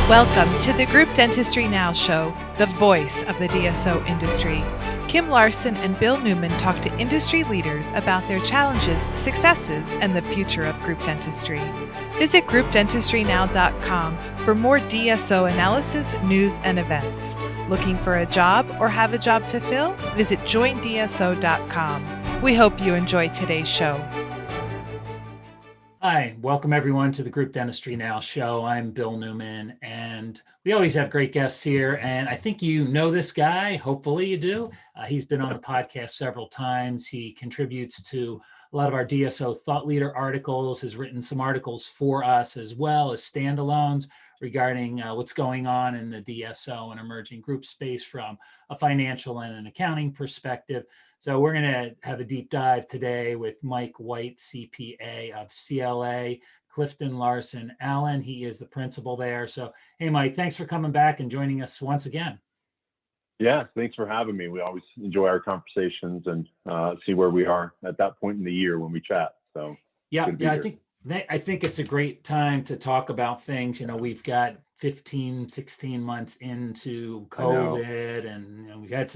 Welcome to the Group Dentistry Now Show, the voice of the DSO industry. Kim Larson and Bill Newman talk to industry leaders about their challenges, successes, and the future of group dentistry. Visit groupdentistrynow.com for more DSO analysis, news, and events. Looking for a job or have a job to fill? Visit joindso.com. We hope you enjoy today's show. Hi, welcome everyone to the Group Dentistry Now Show. I'm Bill Newman, and we always have great guests here. And I think you know this guy. Hopefully you do. He's been on the podcast several times. He contributes to a lot of our DSO thought leader articles, has written some articles for us as well as standalones regarding what's going on in the DSO and emerging group space from a financial and an accounting perspective. So we're going to have a deep dive today with White CPA of CLA, Clifton Larson Allen. He is the principal there. So, hey, Mike, thanks for coming back and joining us once again. Yeah, thanks for having me. We always enjoy our conversations and see where we are at that point in the year when we chat. So yeah, I think it's a great time to talk about things. You know, we've got 15, 16 months into COVID, and we had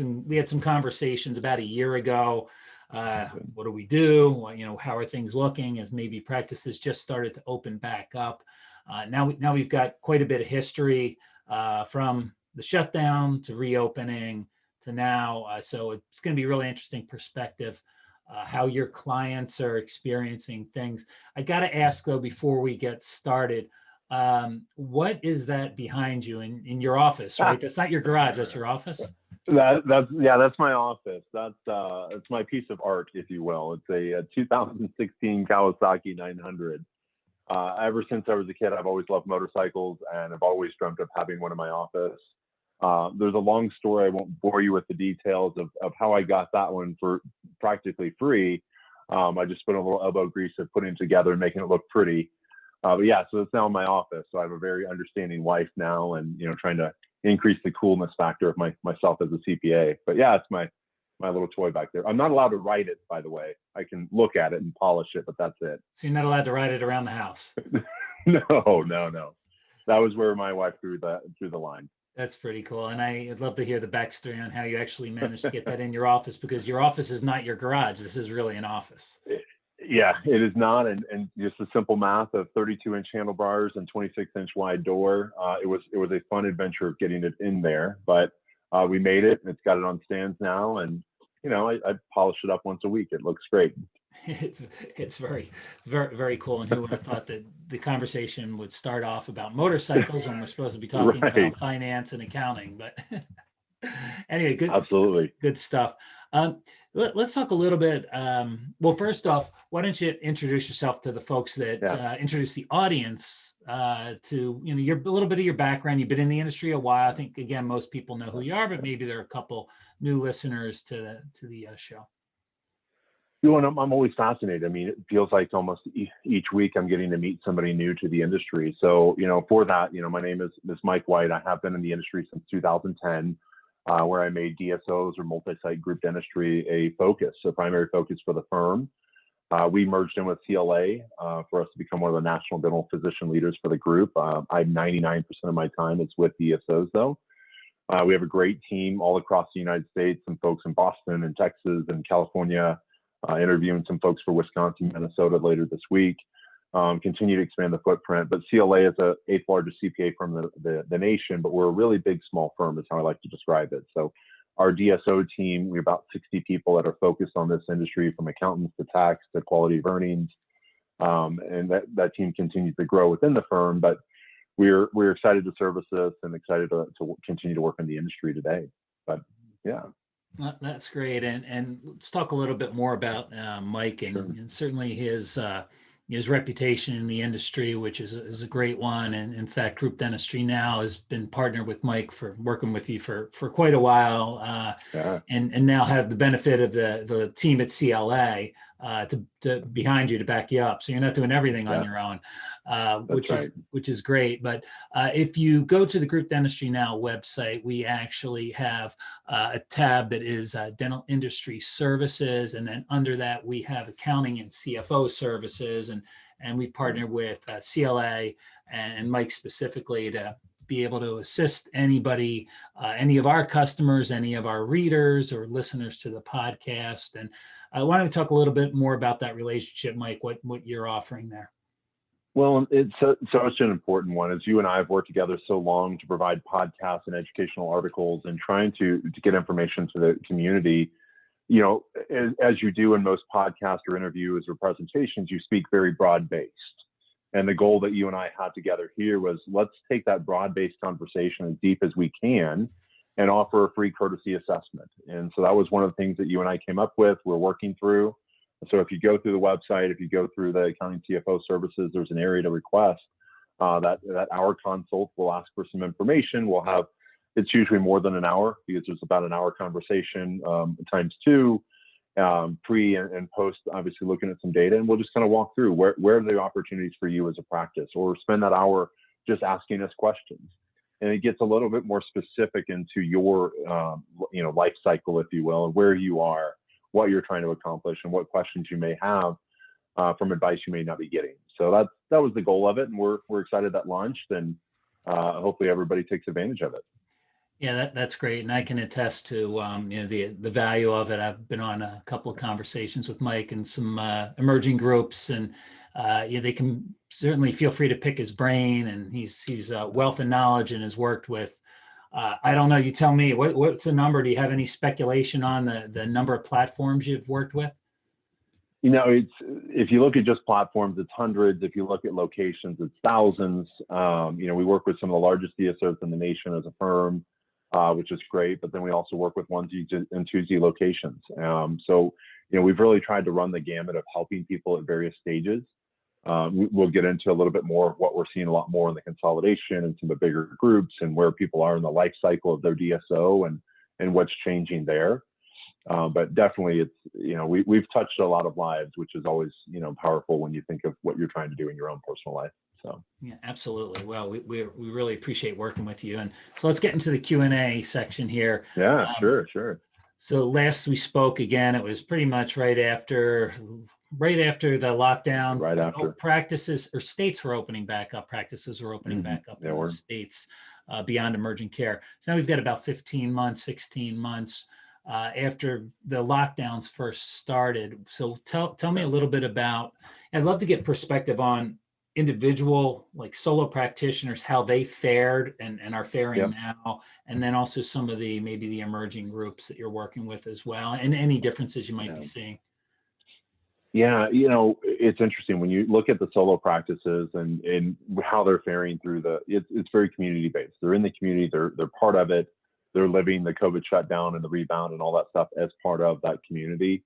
some conversations about a year ago. What do we do? How are things looking as maybe practices just started to open back up? Now we've got quite a bit of history from the shutdown to reopening to now. So it's going to be a really interesting perspective. How your clients are experiencing things. I got to ask though, before we get started, what is that behind you in your office, right? That's not your garage, that's your office? That's my office. It's my piece of art, if you will. It's a 2016 Kawasaki 900. Ever since I was a kid, I've always loved motorcycles, and I've always dreamt of having one in my office. There's a long story. I won't bore you with the details of how I got that one for practically free. I just spent a little elbow grease of putting it together and making it look pretty. But yeah, so it's now in my office. So I have a very understanding wife now, and trying to increase the coolness factor of myself as a CPA. But yeah, it's my little toy back there. I'm not allowed to ride it, by the way. I can look at it and polish it, but that's it. So you're not allowed to ride it around the house? No. That was where my wife drew the line. That's pretty cool. And I'd love to hear the backstory on how you actually managed to get that in your office, because your office is not your garage. This is really an office. Yeah, it is not. And just the simple math of 32-inch handlebars and 26-inch wide door. It was a fun adventure of getting it in there, but we made it. It's got it on stands now. And, I polish it up once a week. It looks great. It's very, very cool. And who would have thought that the conversation would start off about motorcycles when we're supposed to be talking about finance and accounting? But anyway, good stuff. Let's talk a little bit. Well, first off, why don't you introduce yourself to the folks that introduce the audience to a little bit of your background. You've been in the industry a while. I think again most people know who you are, but maybe there are a couple new listeners to the show. I'm always fascinated. I mean, it feels like almost each week I'm getting to meet somebody new to the industry. So, for that, my name is Mike White. I have been in the industry since 2010, where I made DSOs or multi-site group dentistry a primary focus for the firm. We merged in with CLA for us to become one of the national dental physician leaders for the group. 99% of my time is with DSOs, though. We have a great team all across the United States, some folks in Boston and Texas and California. Interviewing some folks for Wisconsin, Minnesota later this week. Continue to expand the footprint. But CLA is the 8th largest CPA firm in the nation, but we're a really big, small firm is how I like to describe it. So our DSO team, we're about 60 people that are focused on this industry, from accountants to tax to quality of earnings. And that team continues to grow within the firm, but we're excited to service this and excited to continue to work in the industry today. But yeah. That's great. And let's talk a little bit more about Mike and certainly his reputation in the industry, which is a great one. And in fact, Group Dentistry Now has been partnered with Mike for working with you for quite a while, and now have the benefit of the team at CLA to behind you to back you up. So you're not doing everything on your own, which is great. But if you go to the Group Dentistry Now website, we actually have a tab that is dental industry services, and then under that we have accounting and CFO services, and we partner with CLA and Mike specifically to be able to assist anybody, any of our customers, any of our readers or listeners to the podcast. And why don't we talk a little bit more about that relationship, Mike, what you're offering there? Well, it's such an important one. As you and I have worked together so long to provide podcasts and educational articles and trying to get information to the community, you know, as you do in most podcasts or interviews or presentations, you speak very broad-based. And the goal that you and I had together here was, let's take that broad-based conversation as deep as we can and offer a free courtesy assessment. And so that was one of the things that you and I came up with, we're working through. So if you go through the website, if you go through the accounting CFO services, there's an area to request that our consult will ask for some information. We'll have, it's usually more than an hour because there's about an hour conversation times two, pre and post, obviously looking at some data, and we'll just kind of walk through where are the opportunities for you as a practice, or spend that hour just asking us questions. And it gets a little bit more specific into your life cycle, if you will, and where you are, what you're trying to accomplish, and what questions you may have from advice you may not be getting. So that was the goal of it, and we're excited that launched, and hopefully everybody takes advantage of it. Yeah, that's great, and I can attest to the value of it. I've been on a couple of conversations with Mike and some emerging groups, and they can certainly feel free to pick his brain, and he's a wealth of knowledge and has worked with. I don't know. You tell me. What's the number? Do you have any speculation on the number of platforms you've worked with? You know, if you look at just platforms, it's hundreds. If you look at locations, it's thousands. We work with some of the largest DSOs in the nation as a firm, which is great. But then we also work with onesie and twosie locations. So we've really tried to run the gamut of helping people at various stages. We'll get into a little bit more of what we're seeing a lot more in the consolidation and some of the bigger groups and where people are in the life cycle of their DSO and what's changing there. But definitely we've touched a lot of lives, which is always, powerful when you think of what you're trying to do in your own personal life. So yeah, absolutely. Well, we really appreciate working with you. And so let's get into the Q&A section here. Yeah, sure. So last we spoke again, it was pretty much right after the lockdown. Right after. Practices or states were opening back up. Practices were opening back up in the states beyond emerging care. So now we've got about 15 months, 16 months after the lockdowns first started. So tell me a little bit about, I'd love to get perspective on individual, like solo practitioners, how they fared and are faring now, and then also some of maybe the emerging groups that you're working with as well, and any differences you might be seeing. Yeah, it's interesting when you look at the solo practices and how they're faring through it's very community based. They're in the community, they're part of it, they're living the COVID shutdown and the rebound and all that stuff as part of that community.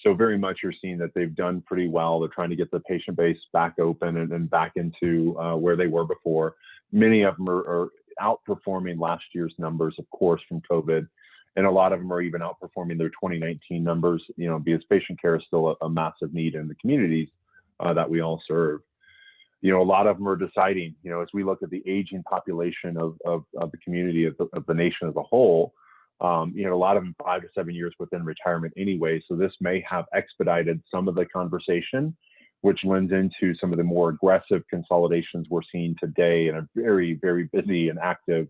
So very much you're seeing that they've done pretty well. They're trying to get the patient base back open and back into where they were before. Many of them are outperforming last year's numbers, of course, from COVID. And a lot of them are even outperforming their 2019 numbers, because patient care is still a massive need in the communities that we all serve. A lot of them are deciding, as we look at the aging population of the community, of the nation as a whole, a lot of them 5 to 7 years within retirement anyway. So this may have expedited some of the conversation, which lends into some of the more aggressive consolidations we're seeing today in a very, very busy and active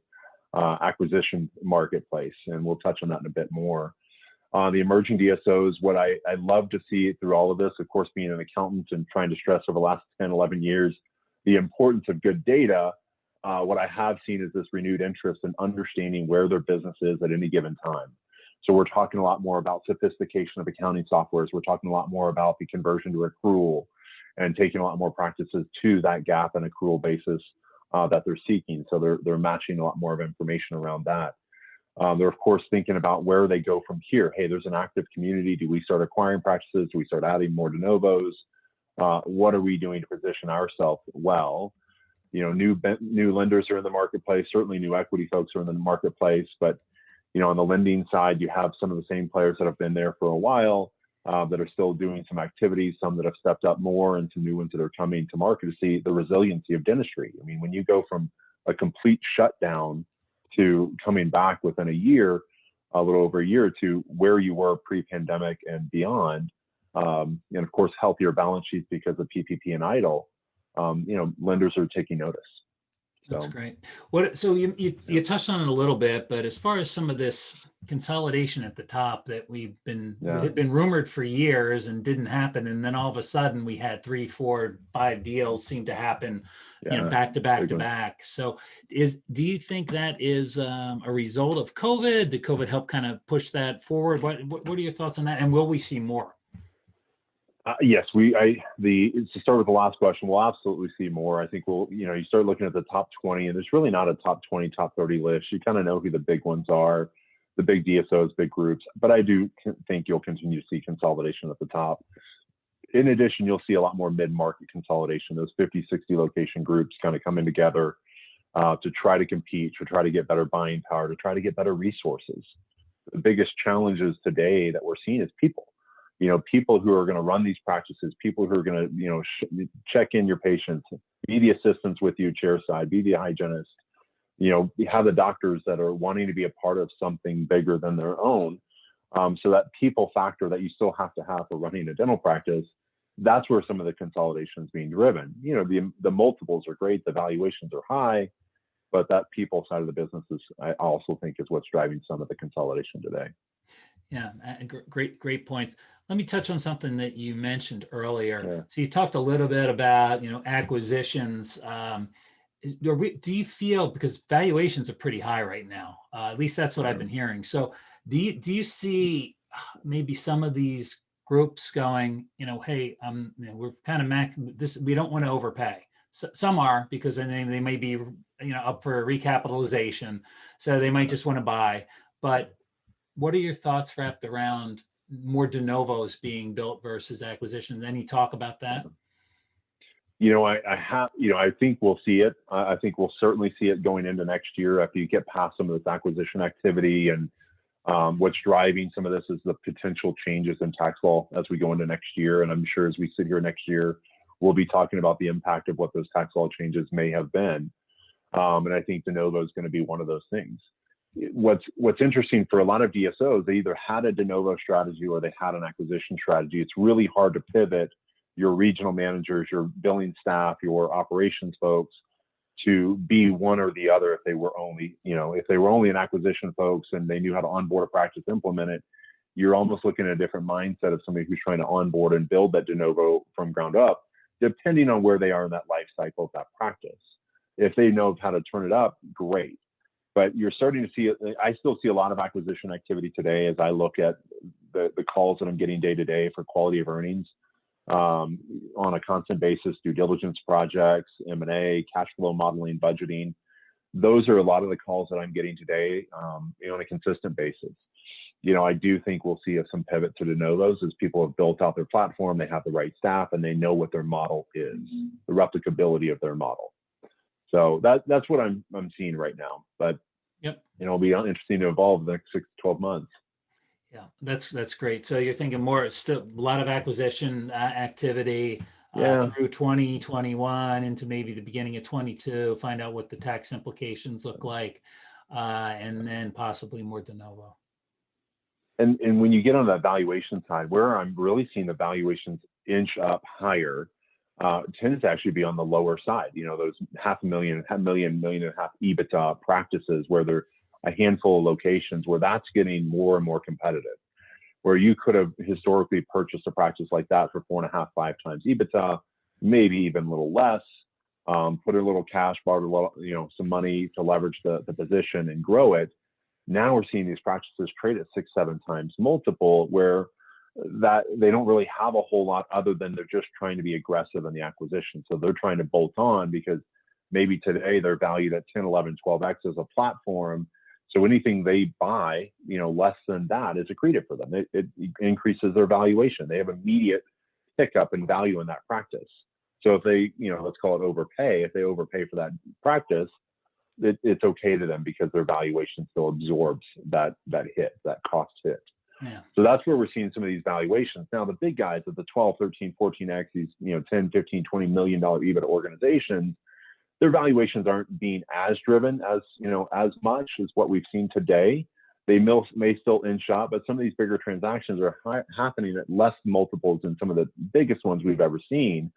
acquisition marketplace. And we'll touch on that in a bit more. The emerging DSOs, what I love to see through all of this, of course, being an accountant and trying to stress over the last 10, 11 years, the importance of good data. What I have seen is this renewed interest in understanding where their business is at any given time. So we're talking a lot more about sophistication of accounting softwares. We're talking a lot more about the conversion to accrual and taking a lot more practices to that gap and accrual basis that they're seeking. So they're matching a lot more of information around that. They're, of course, thinking about where they go from here. Hey, there's an active community. Do we start acquiring practices? Do we start adding more de novos? What are we doing to position ourselves well? New lenders are in the marketplace. Certainly new equity folks are in the marketplace. But, on the lending side, you have some of the same players that have been there for a while that are still doing some activities, some that have stepped up more, and some new ones that are coming to market to see the resiliency of dentistry. I mean, when you go from a complete shutdown to coming back within a year, a little over a year, to where you were pre-pandemic and beyond, and of course, healthier balance sheets because of PPP and idle, lenders are taking notice. That's great. So you touched on it a little bit, but as far as some of this consolidation at the top that had been rumored for years and didn't happen, and then all of a sudden we had 3, 4, 5 deals seem to happen, back to back to back. So do you think that is a result of COVID? Did COVID help kind of push that forward? What are your thoughts on that? And will we see more? Yes, to start with the last question, we'll absolutely see more. I think you start looking at the top 20, and there's really not a top 20, top 30 list. You kind of know who the big ones are, the big DSOs, big groups, but I do think you'll continue to see consolidation at the top. In addition, you'll see a lot more mid-market consolidation, those 50, 60 location groups kind of coming together to try to compete, to try to get better buying power, to try to get better resources. The biggest challenges today that we're seeing is people. People who are going to run these practices, people who are going to, check in your patients, be the assistants with you chairside, be the hygienist, have the doctors that are wanting to be a part of something bigger than their own. So that people factor that you still have to have for running a dental practice, that's where some of the consolidation is being driven. The multiples are great, the valuations are high, but that people side of the business I also think is what's driving some of the consolidation today. Yeah, great points. Let me touch on something that you mentioned earlier. Yeah. So you talked a little bit about, acquisitions. Do you feel, because valuations are pretty high right now, at least that's what I've been hearing. So do you see maybe some of these groups going, hey, we're kind of this, we don't want to overpay. So some are, because they may be, up for a recapitalization. So they might just want to buy. But what are your thoughts wrapped around more de novos being built versus acquisitions? Any talk about that? I think we'll see it. I think we'll certainly see it going into next year after you get past some of this acquisition activity. And what's driving some of this is the potential changes in tax law as we go into next year. And I'm sure as we sit here next year, we'll be talking about the impact of what those tax law changes may have been. And I think de novo is going to be one of those things. What's interesting for a lot of DSOs, they either had a de novo strategy or they had an acquisition strategy. It's really hard to pivot your regional managers, your billing staff, your operations folks to be one or the other if they were only an acquisition folks and they knew how to onboard a practice, implement it. You're almost looking at a different mindset of somebody who's trying to onboard and build that de novo from ground up, depending on where they are in that life cycle of that practice. If they know how to turn it up, great. But you're starting to see it. I still see a lot of acquisition activity today as I look at the calls that I'm getting day to day for quality of earnings on a constant basis, due diligence projects, M&A, cash flow modeling, budgeting. Those are a lot of the calls that I'm getting today on a consistent basis. I do think we'll see some pivot to de novos as people have built out their platform, they have the right staff, and they know what their model is, the replicability of their model. So that's what I'm seeing right now. But it'll be interesting to evolve in the next 6 to 12 months. Yeah, that's great. So you're thinking more, still a lot of acquisition activity through 2021 into maybe the beginning of 22, find out what the tax implications look like, and then possibly more de novo. And when you get on that valuation side, where I'm really seeing the valuations inch up higher, tends to actually be on the lower side. Those $500,000, $1 million EBITDA practices where there are a handful of locations where that's getting more and more competitive, where you could have historically purchased a practice like that for 4.5, 5 times EBITDA, maybe even a little less, put a little cash, borrow some money to leverage the position and grow it. Now we're seeing these practices trade at 6, 7 times multiple, where that they don't really have a whole lot other than they're just trying to be aggressive in the acquisition. So they're trying to bolt on because maybe today they're valued at 10, 11, 12x as a platform. So anything they buy, less than that is accretive for them. It increases their valuation. They have immediate pickup in value in that practice. So if they, let's call it overpay, if they overpay for that practice, it's okay to them because their valuation still absorbs that hit, that cost hit. Yeah. So that's where we're seeing some of these valuations. Now, the big guys at the 12, 13, 14x, these 10, 15, $20 million EBITDA organizations, their valuations aren't being as driven as much as what we've seen today. They may still inch up, but some of these bigger transactions are happening at less multiples than some of the biggest ones we've ever seen.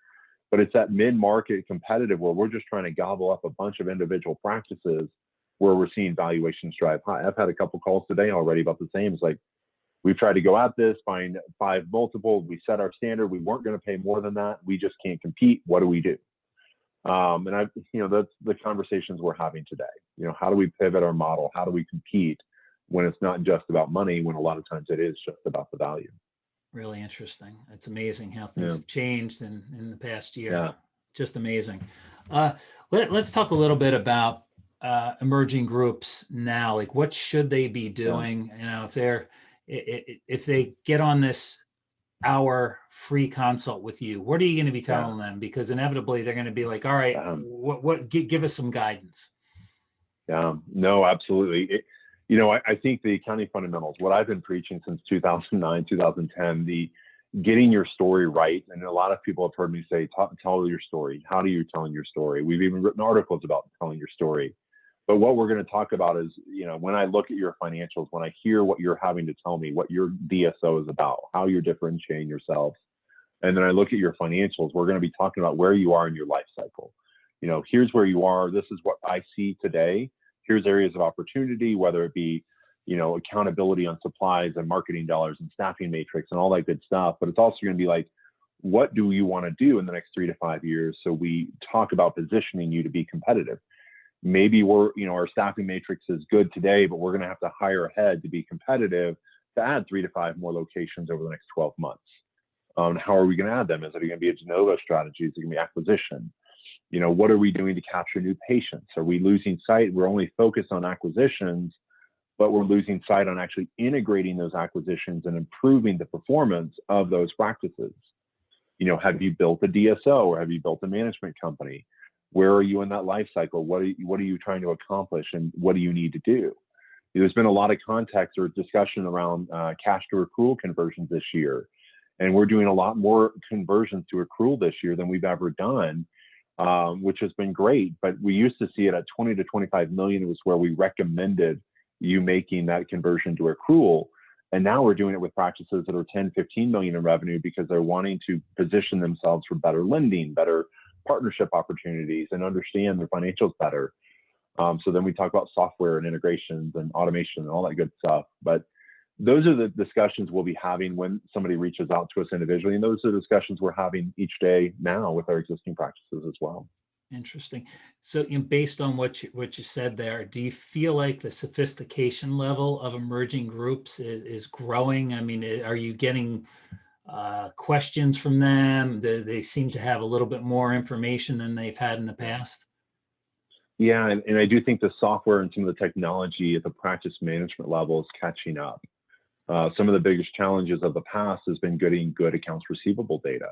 But it's that mid-market competitive where we're just trying to gobble up a bunch of individual practices where we're seeing valuations drive high. I've had a couple calls today already about the same. It's like, we've tried to go at this, find 5 multiple. We set our standard. We weren't going to pay more than that. We just can't compete. What do we do? And that's the conversations we're having today. How do we pivot our model? How do we compete when it's not just about money, when a lot of times it is just about the value? Really interesting. It's amazing how things have changed in the past year. Yeah. Just amazing. Let's talk a little bit about emerging groups now. Like, what should they be doing? If they get on this hour free consult with you, what are you going to be telling them? Because inevitably they're going to be like, all right, give us some guidance. Yeah, no, absolutely. I think the accounting fundamentals, what I've been preaching since 2009, 2010, the getting your story right. And a lot of people have heard me say, tell your story. How do you tell your story? We've even written articles about telling your story. But what we're going to talk about is, when I look at your financials, when I hear what you're having to tell me, what your DSO is about, how you're differentiating yourselves, and then I look at your financials, we're going to be talking about where you are in your life cycle. Here's where you are. This is what I see today. Here's areas of opportunity, whether it be, accountability on supplies and marketing dollars and staffing matrix and all that good stuff. But it's also going to be like, what do you want to do in the next 3 to 5 years? So we talk about positioning you to be competitive. Maybe our staffing matrix is good today, but we're going to have to hire ahead to be competitive to add 3 to 5 more locations over the next 12 months. How are we going to add them? Is it going to be a de novo strategy? Is it going to be acquisition? What are we doing to capture new patients? Are we losing sight? We're only focused on acquisitions, but we're losing sight on actually integrating those acquisitions and improving the performance of those practices. Have you built a DSO or have you built a management company? Where are you in that life cycle? What are you trying to accomplish, and what do you need to do? There's been a lot of context or discussion around cash to accrual conversions this year, and we're doing a lot more conversions to accrual this year than we've ever done, which has been great. But we used to see it at 20 to 25 million was where we recommended you making that conversion to accrual. And now we're doing it with practices that are 10, 15 million in revenue because they're wanting to position themselves for better lending, better partnership opportunities, and understand their financials better. So then we talk about software and integrations and automation and all that good stuff. But those are the discussions we'll be having when somebody reaches out to us individually. And those are the discussions we're having each day now with our existing practices as well. Interesting. So, based on what you said there, do you feel like the sophistication level of emerging groups is growing? I mean, are you getting questions from them? Do they seem to have a little bit more information than they've had in the past? Yeah, and I do think the software and some of the technology at the practice management level is catching up. Some of the biggest challenges of the past has been getting good accounts receivable data,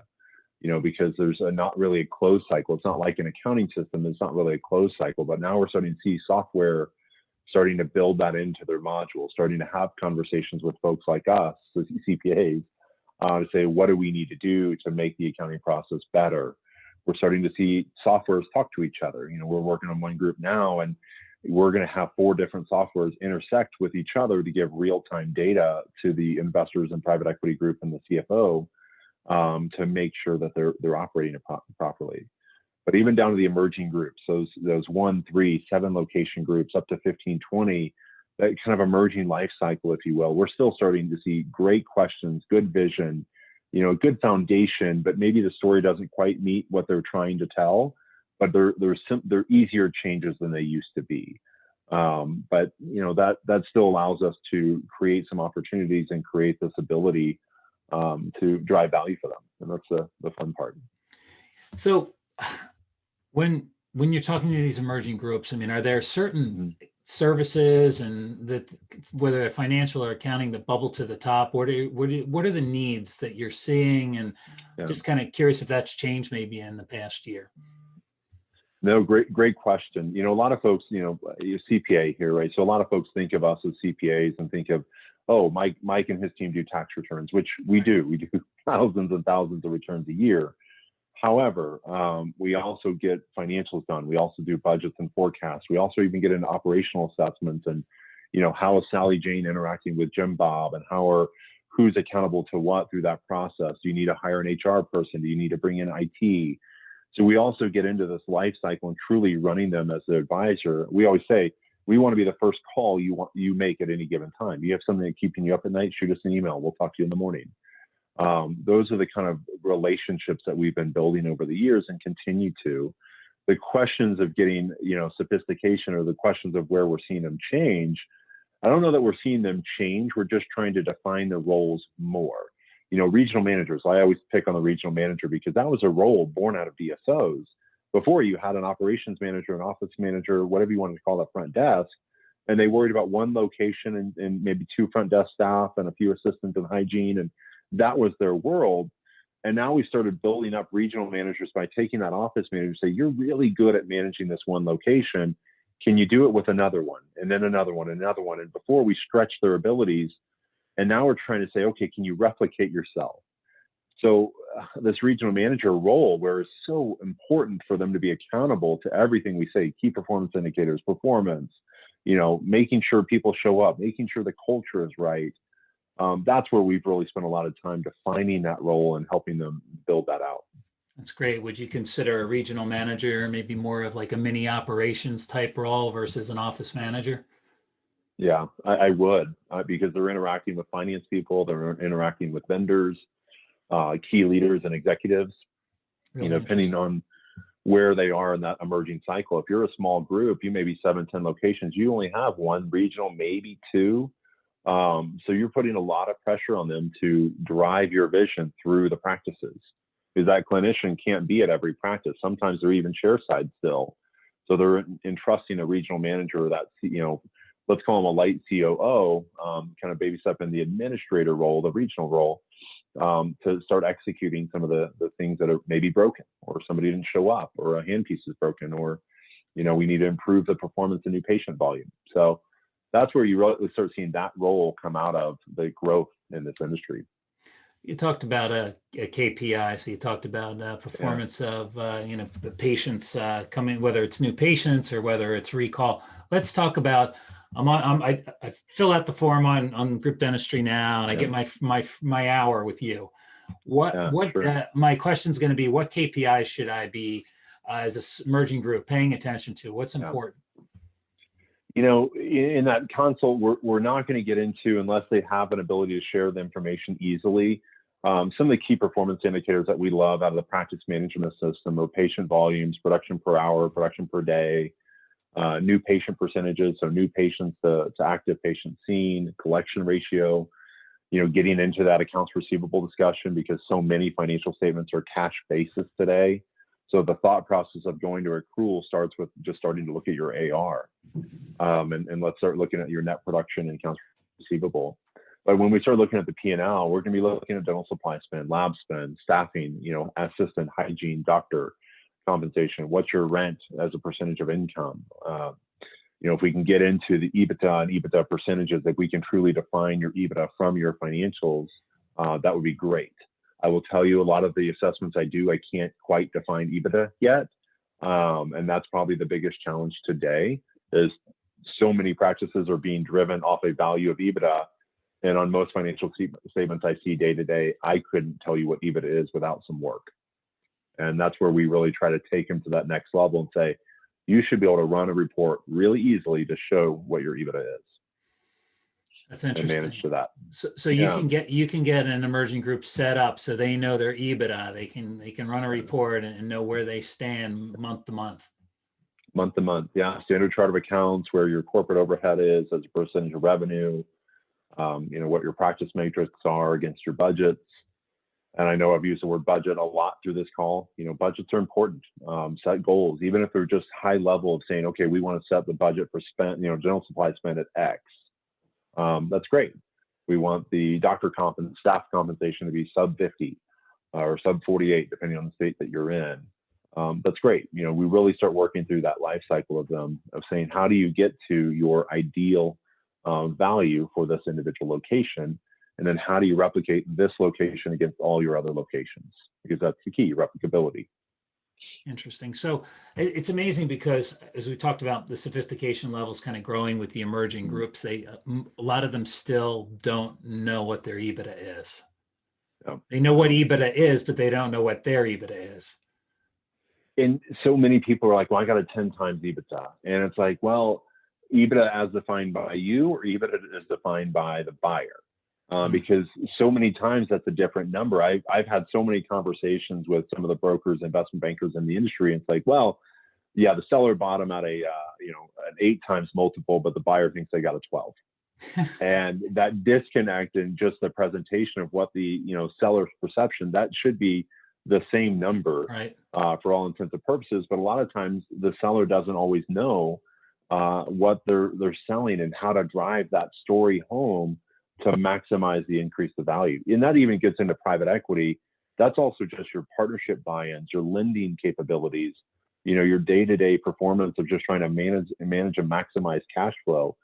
because there's not really a close cycle. It's not like an accounting system. It's not really a closed cycle, but now we're starting to see software starting to build that into their modules, starting to have conversations with folks like us, the CPAs, to say, what do we need to do to make the accounting process better? We're starting to see softwares talk to each other. We're working on one group now, and we're going to have 4 different softwares intersect with each other to give real-time data to the investors and private equity group and the CFO to make sure that they're operating it properly. But even down to the emerging groups, those 1, 3, 7 location groups up to 15, 20, that kind of emerging life cycle, if you will, we're still starting to see great questions, good vision, good foundation, but maybe the story doesn't quite meet what they're trying to tell, but they're easier changes than they used to be. But that still allows us to create some opportunities and create this ability to drive value for them, and that's the fun part. So, when you're talking to these emerging groups, I mean, are there certain services and that, whether they're financial or accounting, that bubble to the top? What are the needs that you're seeing? And just kind of curious if that's changed maybe in the past year. No, great question. A lot of folks, CPA here, right? So a lot of folks think of us as CPAs and think of, oh, Mike and his team do tax returns, which we do. We do thousands and thousands of returns a year. However, we also get financials done. We also do budgets and forecasts. We also even get into operational assessments and, how is Sally Jane interacting with Jim Bob, and who's accountable to what through that process? Do you need to hire an HR person? Do you need to bring in IT? So we also get into this life cycle and truly running them as the advisor. We always say, we want to be the first call you make at any given time. You have something that's keeping you up at night, shoot us an email. We'll talk to you in the morning. Those are the kind of relationships that we've been building over the years and continue to. The questions of getting, sophistication, or the questions of where we're seeing them change, I don't know that we're seeing them change. We're just trying to define the roles more. Regional managers, I always pick on the regional manager because that was a role born out of DSOs. Before, you had an operations manager, an office manager, whatever you wanted to call that front desk, and they worried about one location and maybe 2 front desk staff and a few assistants in hygiene, and that was their world. And now we started building up regional managers by taking that office manager and say, you're really good at managing this one location. Can you do it with another one, and then another one, and another one? And before, we stretched their abilities, and now we're trying to say, okay, can you replicate yourself? So this regional manager role, where it's so important for them to be accountable to everything we say, key performance indicators, performance, making sure people show up, making sure the culture is right. That's where we've really spent a lot of time defining that role and helping them build that out. That's great. Would you consider a regional manager maybe more of like a mini operations type role versus an office manager? Yeah, I would, because they're interacting with finance people, they're interacting with vendors, key leaders and executives, Really depending on where they are in that emerging cycle. If you're a small group, you may be 7, 10 locations, you only have 1 regional, maybe 2. So you're putting a lot of pressure on them to drive your vision through the practices, because that clinician can't be at every practice. Sometimes they're even chair side still. So they're entrusting a regional manager that, let's call them a light COO, kind of baby step in the administrator role, the regional role, to start executing some of the things that are maybe broken, or somebody didn't show up, or a handpiece is broken, or, we need to improve the performance of new patient volume. So that's where you really start seeing that role come out of the growth in this industry. You talked about a KPI, so you talked about performance of the patients coming, whether it's new patients or whether it's recall. Let's talk about. I fill out the form on Group Dentistry Now, and I get my hour with you. My question is going to be, what KPIs should I be as an emerging group paying attention to? What's important? In that consult, we're not going to get into, unless they have an ability to share the information easily. Some of the key performance indicators that we love out of the practice management system are patient volumes, production per hour, production per day, new patient percentages, so new patients to active patients seen, collection ratio, getting into that accounts receivable discussion, because so many financial statements are cash basis today. So the thought process of going to accrual starts with just starting to look at your AR, and let's start looking at your net production and accounts receivable. But when we start looking at the P&L, we're going to be looking at dental supply spend, lab spend, staffing, assistant, hygiene, doctor compensation. What's your rent as a percentage of income? If we can get into the EBITDA and EBITDA percentages, if we can truly define your EBITDA from your financials, that would be great. I will tell you, a lot of the assessments I do, I can't quite define EBITDA yet. And that's probably the biggest challenge today, is so many practices are being driven off a value of EBITDA. And on most financial statements I see day to day, I couldn't tell you what EBITDA is without some work. And that's where we really try to take them to that next level and say, you should be able to run a report really easily to show what your EBITDA is. That's interesting. And manage to that. So you can get an emerging group set up so they know their EBITDA. They can run a report and know where they stand month to month. Month to month, yeah. Standard chart of accounts, where your corporate overhead is as a percentage of revenue. What your practice matrix are against your budgets. And I know I've used the word budget a lot through this call. Budgets are important. Set goals, even if they're just high level of saying, okay, we want to set the budget for spend, general supply spend at X. That's great. We want the doctor staff compensation to be sub 50 or sub 48, depending on the state that you're in. That's great. We really start working through that life cycle of them, of saying, how do you get to your ideal value for this individual location? And then how do you replicate this location against all your other locations? Because that's the key, replicability. Interesting. So it's amazing, because as we talked about, the sophistication levels kind of growing with the emerging groups, a lot of them still don't know what their EBITDA is. Yeah. They know what EBITDA is, but they don't know what their EBITDA is. And so many people are like, well, I got a 10 times EBITDA. And it's like, well, EBITDA as defined by you or EBITDA as defined by the buyer? Because so many times that's a different number. I've had so many conversations with some of the brokers, investment bankers in the industry. And it's like, well, yeah, the seller bought them at an 8 times multiple, but the buyer thinks they got a 12. And that disconnect in just the presentation of what the seller's perception, that should be the same number, right, for all intents and purposes. But a lot of times the seller doesn't always know what they're selling and how to drive that story home to maximize the increase of value. And that even gets into private equity. That's also just your partnership buy-ins, your lending capabilities, your day-to-day performance of just trying to manage and maximize cash flow.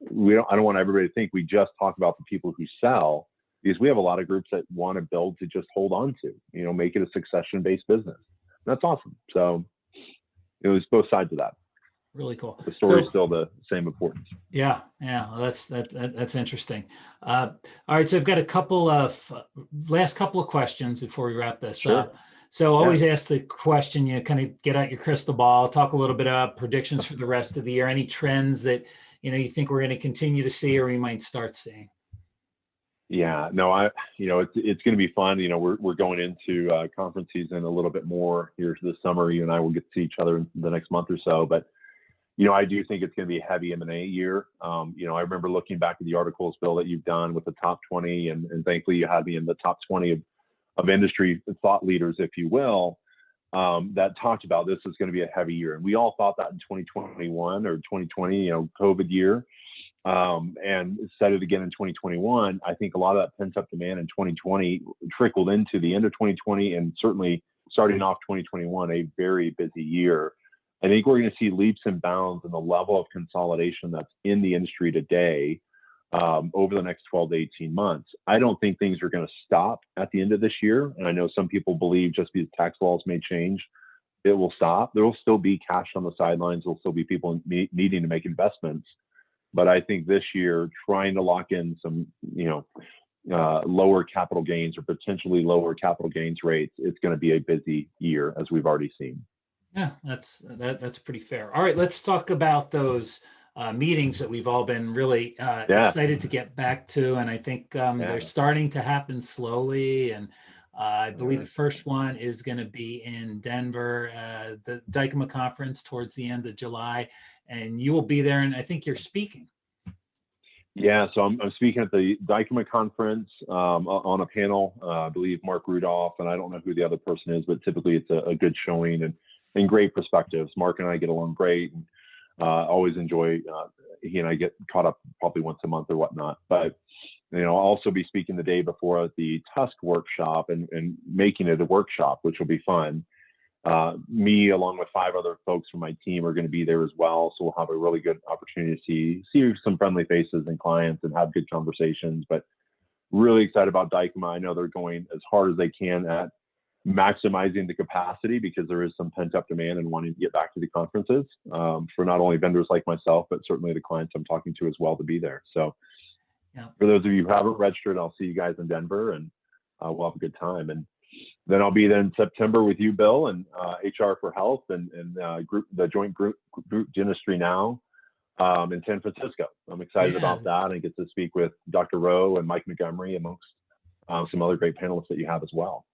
I don't want everybody to think we just talk about the people who sell, because we have a lot of groups that want to build to just hold on to, make it a succession-based business. That's awesome. So it was both sides of that. Really cool. The story is still the same importance. Yeah. Well, that's interesting. All right. So I've got last couple of questions before we wrap this up. So always ask the question, kind of get out your crystal ball, talk a little bit about predictions for the rest of the year, any trends that, you think we're going to continue to see or we might start seeing. Yeah, no, it's going to be fun. We're going into conference season a little bit more here this summer. You and I will get to see each other in the next month or so, but I do think it's going to be a heavy M&A year. I remember looking back at the articles, Bill, that you've done with the top 20, and thankfully you had me in the top 20 of industry thought leaders, if you will, that talked about this is going to be a heavy year. And we all thought that in 2021 or 2020, COVID year, and said it again in 2021. I think a lot of that pent-up demand in 2020 trickled into the end of 2020 and certainly starting off 2021, a very busy year. I think we're going to see leaps and bounds in the level of consolidation that's in the industry today over the next 12 to 18 months. I don't think things are going to stop at the end of this year. And I know some people believe just because tax laws may change, it will stop. There will still be cash on the sidelines. There will still be people needing to make investments. But I think this year, trying to lock in some, lower capital gains or potentially lower capital gains rates, it's going to be a busy year, as we've already seen. Yeah, that's pretty fair. All right, let's talk about those meetings that we've all been really excited to get back to, and I think they're starting to happen slowly. And I believe the first one is going to be in Denver, the Dykema conference towards the end of July, and you will be there. And I think you're speaking. Yeah, so I'm speaking at the Dykema conference on a panel. I believe Mark Rudolph, and I don't know who the other person is, but typically it's a good showing and great perspectives. Mark and I get along great, and always enjoy. He and I get caught up probably once a month or whatnot. But I'll also be speaking the day before at the Tusk workshop and making it a workshop, which will be fun. Me, along with 5 other folks from my team, are going to be there as well. So we'll have a really good opportunity to see some friendly faces and clients and have good conversations. But really excited about Dykema. I know they're going as hard as they can at maximizing the capacity, because there is some pent up demand and wanting to get back to the conferences for not only vendors like myself, but certainly the clients I'm talking to as well to be there. So for those of you who haven't registered, I'll see you guys in Denver, and we'll have a good time. And then I'll be there in September with you, Bill, and HR for Health and the joint group Dentistry Now in San Francisco. I'm excited about that, and get to speak with Dr. Rowe and Mike Montgomery, amongst some other great panelists that you have as well.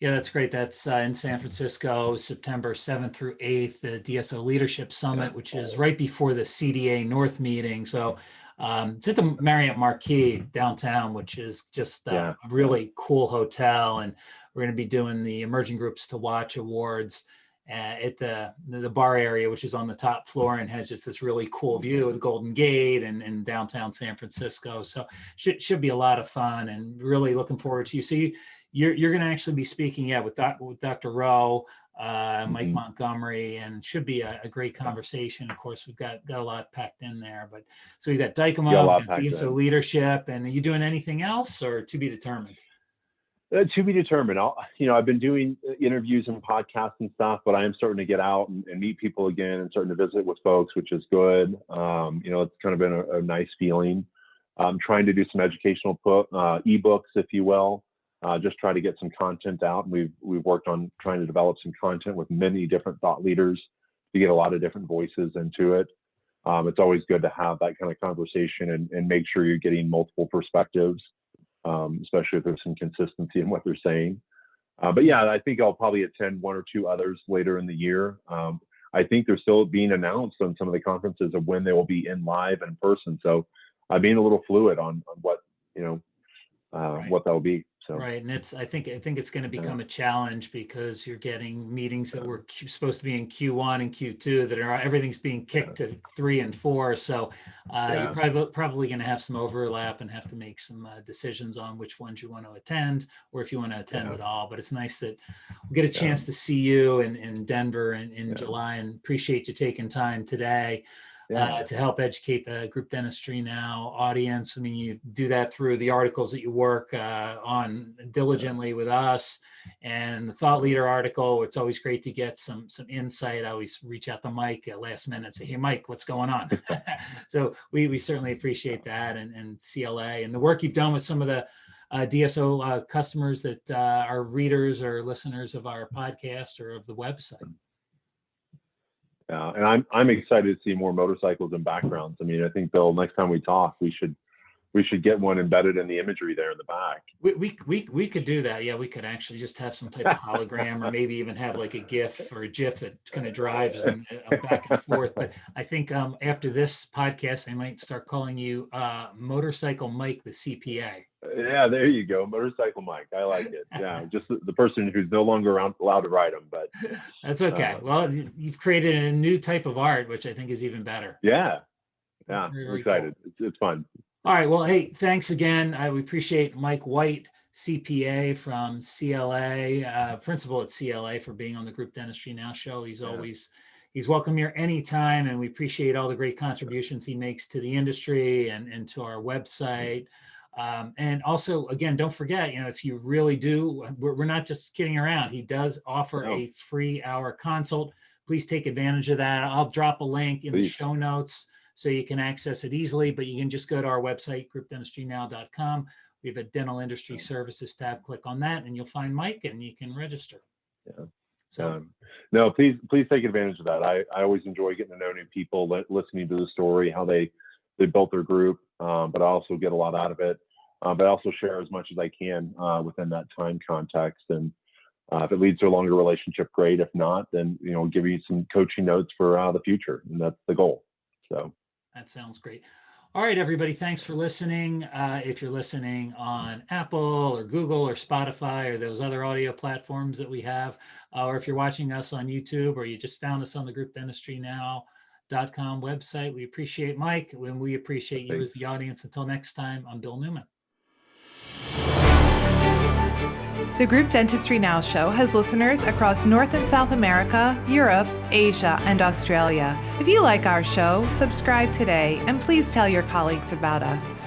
Yeah, that's great. That's in San Francisco, September 7th through 8th, the DSO Leadership Summit, which is right before the CDA North meeting. So it's at the Marriott Marquis downtown, which is just a really cool hotel. And we're going to be doing the Emerging Groups to Watch Awards at the bar area, which is on the top floor and has just this really cool view of the Golden Gate and downtown San Francisco. So should be a lot of fun, and really looking forward to you. So you're going to actually be speaking, with Dr. Rowe, Mike Montgomery, and should be a great conversation. Of course, we've got a lot packed in there, but so we've got Dykema, DSO Leadership, and are you doing anything else, or to be determined? To be determined. I've been doing interviews and podcasts and stuff, but I am starting to get out and meet people again, and starting to visit with folks, which is good. It's kind of been a nice feeling. I'm trying to do some educational ebooks, if you will, just try to get some content out. And we've worked on trying to develop some content with many different thought leaders to get a lot of different voices into it. It's always good to have that kind of conversation and make sure you're getting multiple perspectives, especially if there's some consistency in what they're saying. But yeah, I think I'll probably attend one or two others later in the year. I think they're still being announced on some of the conferences of when they will be in live and in person. So I'm being a little fluid on what, Right. what that'll be. So. Right, and I think it's going to become a challenge because you're getting meetings that were supposed to be in Q1 and Q2 that everything's being kicked to 3 and 4. So you're probably going to have some overlap and have to make some decisions on which ones you want to attend, or if you want to attend at all. But it's nice that we get a chance to see you in Denver in July, and appreciate you taking time today. To help educate the Group Dentistry Now audience. I mean, you do that through the articles that you work on diligently with us, and the thought leader article. It's always great to get some insight. I always reach out to Mike at last minute and say, "Hey, Mike, what's going on?" So we certainly appreciate that, and CLA and the work you've done with some of the DSO customers that are readers or listeners of our podcast or of the website. And I'm excited to see more motorcycles and backgrounds. I mean, I think, Bill, next time we talk, we should get one embedded in the imagery there in the back. We could do that. Yeah, we could actually just have some type of hologram, or maybe even have like a GIF or a GIF that kind of drives and back and forth. But I think after this podcast, I might start calling you Motorcycle Mike, the CPA. Yeah, there you go. Motorcycle Mike. I like it. Yeah, just the person who's no longer allowed to ride them, but that's okay. Well, you've created a new type of art, which I think is even better. Yeah, we're excited. Cool. It's fun. All right. Well, hey, thanks again. We appreciate Mike White, CPA from CLA, principal at CLA, for being on the Group Dentistry Now show. He's welcome here anytime, and we appreciate all the great contributions he makes to the industry and to our website. And also, again, don't forget, if you really do, we're not just kidding around. He does offer a free hour consult. Please take advantage of that. I'll drop a link in the show notes so you can access it easily, but you can just go to our website, groupdentistrynow.com. We have a dental industry services tab. Click on that and you'll find Mike and you can register. Yeah. So no, please take advantage of that. I always enjoy getting to know new people, listening to the story, how they built their group, but I also get a lot out of it. But I also share as much as I can within that time context. And if it leads to a longer relationship, great. If not, then give you some coaching notes for the future, and that's the goal. So that sounds great. All right, everybody, thanks for listening. If you're listening on Apple or Google or Spotify or those other audio platforms that we have, or if you're watching us on YouTube, or you just found us on the groupdentistrynow.com website, we appreciate Mike, and we appreciate you as the audience. Until next time, I'm Bill Newman. The Group Dentistry Now Show has listeners across North and South America, Europe, Asia, and Australia. If you like our show, subscribe today, and please tell your colleagues about us.